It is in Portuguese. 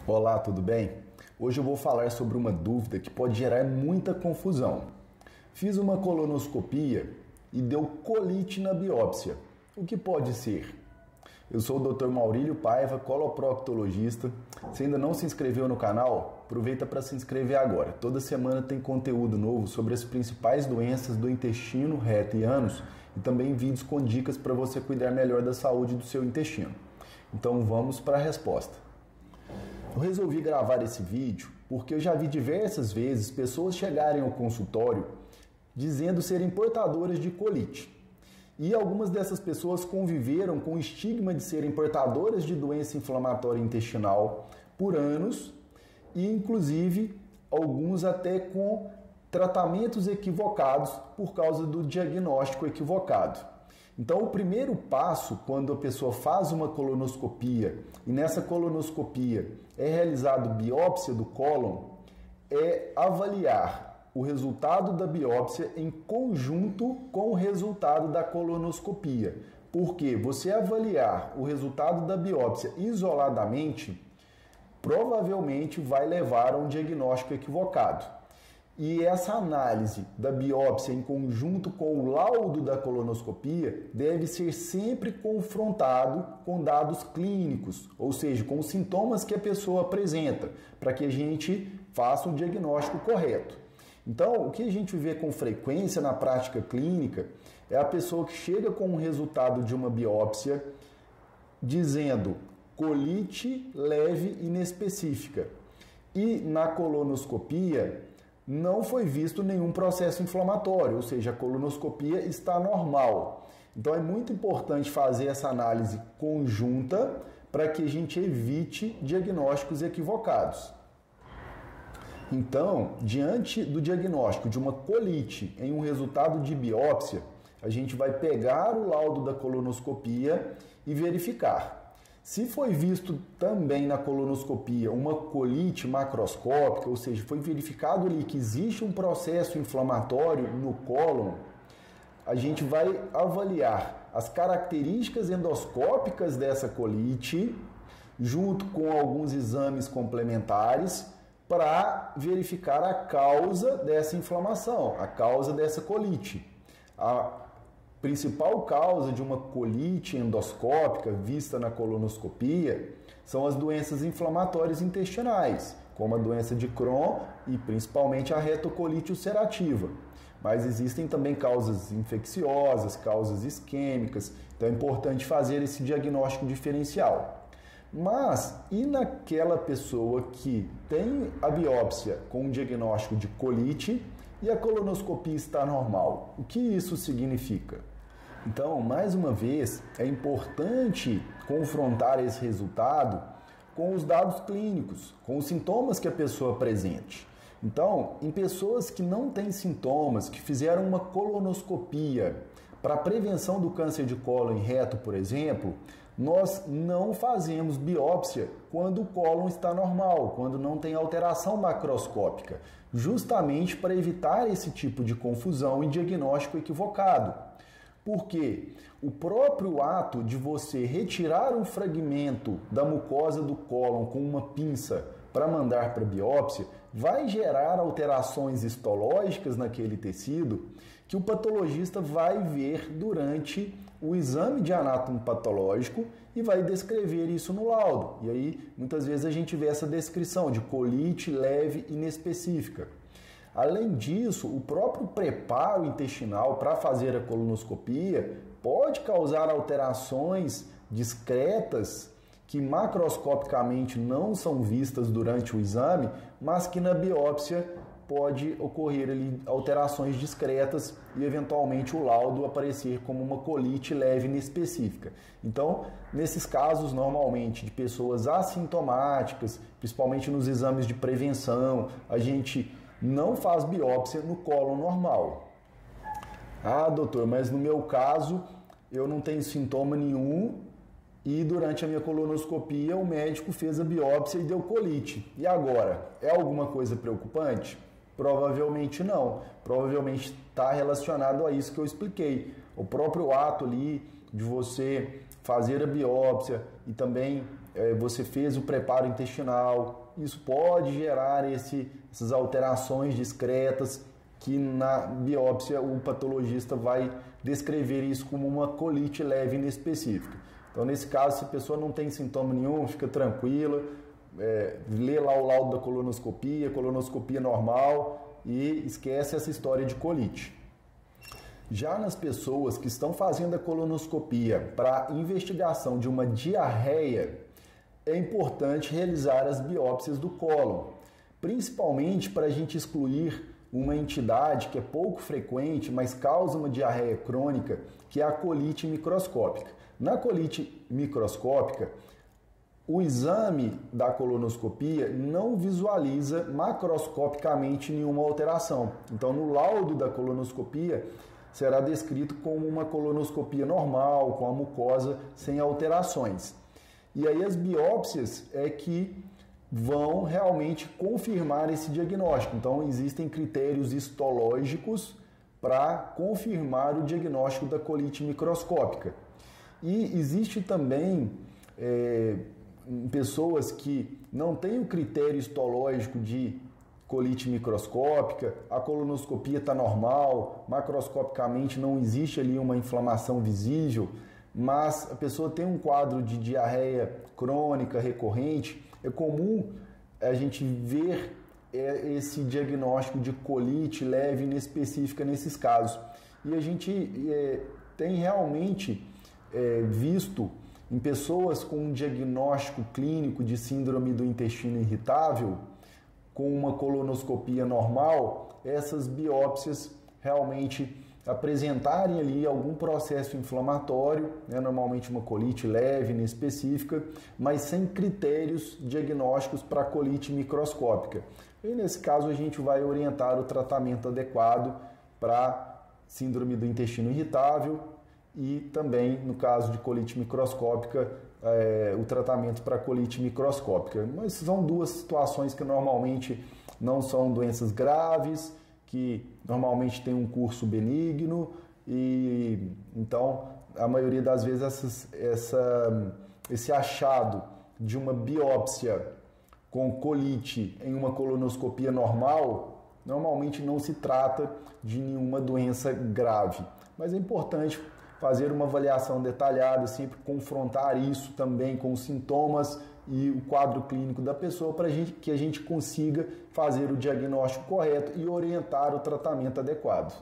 Olá, tudo bem? Hoje eu vou falar sobre uma dúvida que pode gerar muita confusão. Fiz uma colonoscopia e deu colite na biópsia. O que pode ser? Eu sou o Dr. Maurílio Paiva, coloproctologista. Se ainda não se inscreveu no canal, aproveita para se inscrever agora. Toda semana tem conteúdo novo sobre as principais doenças do intestino, reto e ânus e também vídeos com dicas para você cuidar melhor da saúde do seu intestino. Então vamos para a resposta. Eu resolvi gravar esse vídeo porque eu já vi diversas vezes pessoas chegarem ao consultório dizendo serem portadoras de colite. E algumas dessas pessoas conviveram com o estigma de serem portadoras de doença inflamatória intestinal por anos e, inclusive, alguns até com tratamentos equivocados por causa do diagnóstico equivocado. Então, o primeiro passo, quando a pessoa faz uma colonoscopia e nessa colonoscopia é realizada biópsia do cólon, é avaliar o resultado da biópsia em conjunto com o resultado da colonoscopia. Porque você avaliar o resultado da biópsia isoladamente provavelmente vai levar a um diagnóstico equivocado. E essa análise da biópsia em conjunto com o laudo da colonoscopia deve ser sempre confrontado com dados clínicos, ou seja, com os sintomas que a pessoa apresenta, para que a gente faça um diagnóstico correto. Então, o que a gente vê com frequência na prática clínica é a pessoa que chega com o resultado de uma biópsia dizendo colite leve inespecífica. E na colonoscopia não foi visto nenhum processo inflamatório, ou seja, a colonoscopia está normal. Então é muito importante fazer essa análise conjunta para que a gente evite diagnósticos equivocados. Então, diante do diagnóstico de uma colite em um resultado de biópsia, a gente vai pegar o laudo da colonoscopia e verificar. Se foi visto também na colonoscopia uma colite macroscópica, ou seja, foi verificado ali que existe um processo inflamatório no cólon, a gente vai avaliar as características endoscópicas dessa colite, junto com alguns exames complementares, para verificar a causa dessa inflamação, a causa dessa colite. A principal causa de uma colite endoscópica vista na colonoscopia são as doenças inflamatórias intestinais, como a doença de Crohn e principalmente a retocolite ulcerativa. Mas existem também causas infecciosas, causas isquêmicas, então é importante fazer esse diagnóstico diferencial. Mas e naquela pessoa que tem a biópsia com um diagnóstico de colite e a colonoscopia está normal? O que isso significa? Então, mais uma vez, é importante confrontar esse resultado com os dados clínicos, com os sintomas que a pessoa apresente. Então, em pessoas que não têm sintomas, que fizeram uma colonoscopia para prevenção do câncer de cólon e reto, por exemplo, nós não fazemos biópsia quando o cólon está normal, quando não tem alteração macroscópica, justamente para evitar esse tipo de confusão e diagnóstico equivocado. Porque o próprio ato de você retirar um fragmento da mucosa do cólon com uma pinça para mandar para a biópsia vai gerar alterações histológicas naquele tecido que o patologista vai ver durante o exame de anátomo patológico e vai descrever isso no laudo. E aí, muitas vezes, a gente vê essa descrição de colite leve inespecífica. Além disso, o próprio preparo intestinal para fazer a colonoscopia pode causar alterações discretas que macroscopicamente não são vistas durante o exame, mas que na biópsia pode ocorrer ali alterações discretas e eventualmente o laudo aparecer como uma colite leve inespecífica. Então, nesses casos, normalmente de pessoas assintomáticas, principalmente nos exames de prevenção, a gente não faz biópsia no cólon normal. Ah, doutor, mas no meu caso eu não tenho sintoma nenhum e durante a minha colonoscopia o médico fez a biópsia e deu colite. E agora? É alguma coisa preocupante? Provavelmente não. Provavelmente está relacionado a isso que eu expliquei. O próprio ato ali de você fazer a biópsia e também você fez o preparo intestinal. Isso pode gerar essas alterações discretas que na biópsia o patologista vai descrever isso como uma colite leve inespecífica. Então, nesse caso, se a pessoa não tem sintoma nenhum, fica tranquila, lê lá o laudo da colonoscopia normal e esquece essa história de colite. Já nas pessoas que estão fazendo a colonoscopia para investigação de uma diarreia, é importante realizar as biópsias do cólon, principalmente para a gente excluir uma entidade que é pouco frequente, mas causa uma diarreia crônica, que é a colite microscópica. Na colite microscópica, o exame da colonoscopia não visualiza macroscopicamente nenhuma alteração. Então, no laudo da colonoscopia, será descrito como uma colonoscopia normal, com a mucosa sem alterações. E aí as biópsias é que vão realmente confirmar esse diagnóstico. Então, existem critérios histológicos para confirmar o diagnóstico da colite microscópica. E existe também pessoas que não têm o critério histológico de colite microscópica, a colonoscopia está normal, macroscopicamente não existe ali uma inflamação visível, mas a pessoa tem um quadro de diarreia crônica recorrente. É comum a gente ver esse diagnóstico de colite leve inespecífica nesses casos. E a gente tem realmente visto em pessoas com um diagnóstico clínico de síndrome do intestino irritável, com uma colonoscopia normal, essas biópsias realmente apresentarem ali algum processo inflamatório, normalmente uma colite leve, inespecífica, mas sem critérios diagnósticos para colite microscópica. E nesse caso a gente vai orientar o tratamento adequado para síndrome do intestino irritável e também, no caso de colite microscópica, o tratamento para colite microscópica. Mas são duas situações que normalmente não são doenças graves, que normalmente tem um curso benigno e então a maioria das vezes esse achado de uma biópsia com colite em uma colonoscopia normal normalmente não se trata de nenhuma doença grave, mas é importante fazer uma avaliação detalhada, sempre confrontar isso também com os sintomas e o quadro clínico da pessoa para que a gente consiga fazer o diagnóstico correto e orientar o tratamento adequado.